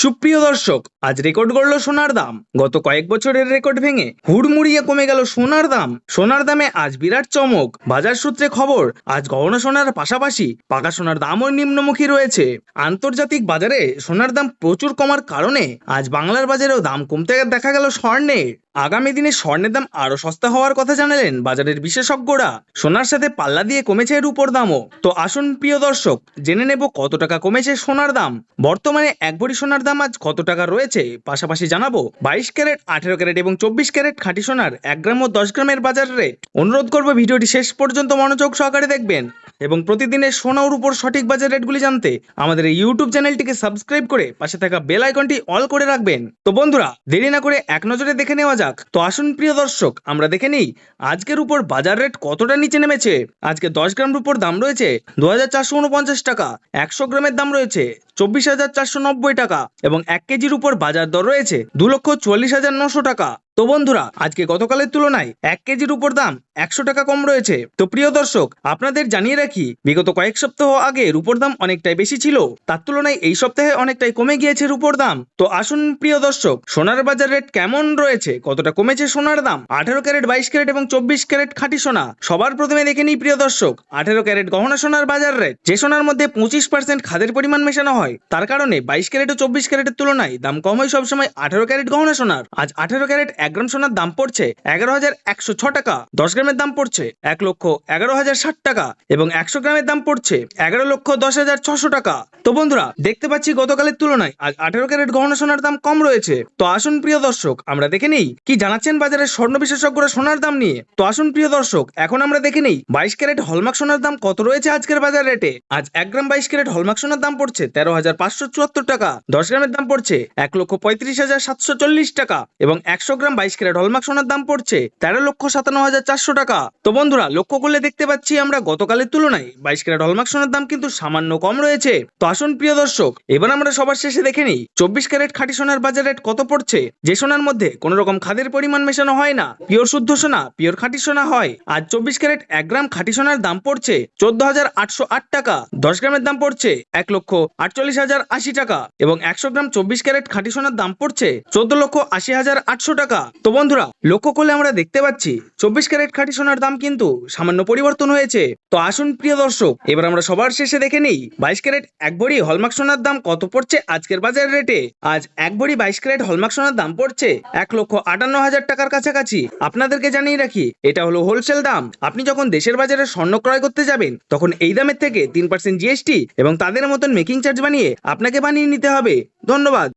সুপ্রিয় দর্শক, আজ রেকর্ড গড়ল সোনার দাম। গত কয়েক বছরের রেকর্ড ভেঙে হুড়মুড়িয়ে কমে গেল সোনার দাম। সোনার দামে আজ বিরাট চমক। বাজার সূত্রে খবর, আজ গহনা সোনার পাশাপাশি পাকা সোনার দামও নিম্নমুখী রয়েছে। আন্তর্জাতিক বাজারে সোনার দাম প্রচুর কমার কারণে আজ বাংলার বাজারেও দাম কমতে দেখা গেল স্বর্ণের। আগামী দিনে স্বর্ণের দাম আরো সস্তা হওয়ার কথা জানালেন বাজারের বিশেষজ্ঞরা। সোনার সাথে পাল্লা দিয়ে কমেছে রূপোর দামও। তো আসুন প্রিয় দর্শক, জেনে নেব কত টাকা কমেছে সোনার দাম। বর্তমানে এক ভরি সোনার দাম আজ কত টাকা রয়েছে, পাশাপাশি জানাবো 22 ক্যারেট, 18 ক্যারেট এবং 24 ক্যারেট খাঁটি সোনার 1 গ্রাম ও 10 গ্রামের বাজার রেট। অনুরোধ করব ভিডিওটি শেষ পর্যন্ত মনোযোগ সহকারে দেখবেন এবং প্রতিদিনের সোনা ও রূপোর সঠিক বাজার রেটগুলি জানতে আমাদের এই ইউটিউব চ্যানেলটিকে সাবস্ক্রাইব করে পাশে থাকা বেল আইকনটি অল করে রাখবেন। তো বন্ধুরা, দেরি না করে এক নজরে দেখে নেওয়া যাক। তো আসুন প্রিয় দর্শক, আমরা দেখে নিই আজকের উপর বাজার রেট কতটা নিচে নেমেছে। আজকে 10 গ্রাম রূপোর দাম রয়েছে 2449 টাকা, 100 গ্রামের দাম রয়েছে 24,490 টাকা এবং 1 কেজির উপর বাজার দর রয়েছে 2,44,900 টাকা। তো বন্ধুরা, আজকে গতকালের তুলনায় 1 কেজির উপর দাম 100 টাকা কম রয়েছে। তো প্রিয় দর্শক, আপনাদের জানিয়ে রাখি, বিগত কয়েক সপ্তাহ আগে রূপোর দাম অনেকটাই বেশি ছিল, তার তুলনায় এই সপ্তাহে অনেকটাই কমে গিয়েছে রূপোর দাম। তো আসুন প্রিয় দর্শক, সোনার বাজার রেট কেমন রয়েছে, কতটা কমেছে সোনার দাম। 18 ক্যারেট, 22 ক্যারেট এবং 24 ক্যারেট খাঁটি সোনা। সবার প্রথমে দেখে নিই প্রিয় দর্শক 18 ক্যারেট গহনা সোনার বাজার রেট। যে সোনার মধ্যে 25% খাদের পরিমাণ মেশানো হয়, তার কারণে 22 ক্যারেট ও 24 ক্যারেটের তুলনায় দাম কম হয় সবসময় 18 ক্যারেট গহনা সোনার। আজ 18 ক্যারেট 1 গ্রাম সোনার দাম পড়ছে 11,106 টাকা, 10 গ্রামের দাম পড়ছে 1,11,060 টাকা এবং 100 গ্রামের দাম পড়ছে 11,10,600 টাকা। তো বন্ধুরা, দেখতে পাচ্ছি গতকালের তুলনায় আজ 18 ক্যারেট গহনা সোনার দাম কম রয়েছে। তো আসুন প্রিয় দর্শক, আমরা দেখে নেই কি জানাচ্ছেন বাজারের স্বর্ণ বিশেষজ্ঞরা সোনার দাম নিয়ে। তো আসুন প্রিয় দর্শক, এখন আমরা দেখে নেই 22 ক্যারেট হলমার্ক সোনার দাম কত রয়েছে আজকের বাজার রেটে। আজ 1 গ্রাম 22 ক্যারেট হলমার্ক সোনার দাম পড়ছে 13,574 টাকা, 10 গ্রামের দাম পড়ছে 1,35,740 টাকা এবং 100 গ্রাম 22 ক্যারেট হলমার্ক সোনার দাম পড়ছে 13,57,400 টাকা। তো বন্ধুরা, লক্ষ্য করলে দেখতে পাচ্ছি আমরা গতকালের তুলনায় 22 ক্যারেট হলমার্ক সোনার দাম কিন্তু সামান্য কম রয়েছে। তো আসুন প্রিয় দর্শক, এবার আমরা সবার শেষে দেখে নিই 24 ক্যারেট খাঁটি সোনার বাজার রেট কত পড়ছে। যে সোনার মধ্যে কোন রকম খাদের পরিমাণ মেশানো হয় না, পিওর শুদ্ধ সোনা, পিওর খাঁটি সোনা হয়। আজ 24 ক্যারেট 1 গ্রাম খাঁটি সোনার দাম পড়ছে 14,808 টাকা, 10 গ্রামের দাম পড়ছে 1,48,080 টাকা এবং 100 গ্রাম 24 ক্যারেট খাঁটি সোনার দাম পড়ছে 14,80,800 টাকা। তো বন্ধুরা, লক্ষ্য করলে আমরা দেখতে পাচ্ছি 24 ক্যারেট খাঁটি সোনার দাম কিন্তু সামান্য পরিবর্তন হয়েছে। তো আসুন প্রিয় দর্শক, এবার আমরা সবার শেষে দেখে নেই 22 ক্যারেট 1 ভরি হলমার্ক সোনার দাম কত পড়ছে আজকের বাজার রেটে। আজ 1 ভরি 22 ক্যারেট হলমার্ক সোনার দাম পড়ছে 1,58,000 টাকার কাছাকাছি। আপনাদেরকে জানিয়ে রাখি, এটা হলো হোলসেল দাম। আপনি যখন দেশের বাজারে স্বর্ণ ক্রয় করতে যাবেন, তখন এই দামের থেকে 3% জিএসটি এবং তাদের মতন মেকিং চার্জ বানিয়ে আপনাকে বানিয়ে নিতে হবে। ধন্যবাদ।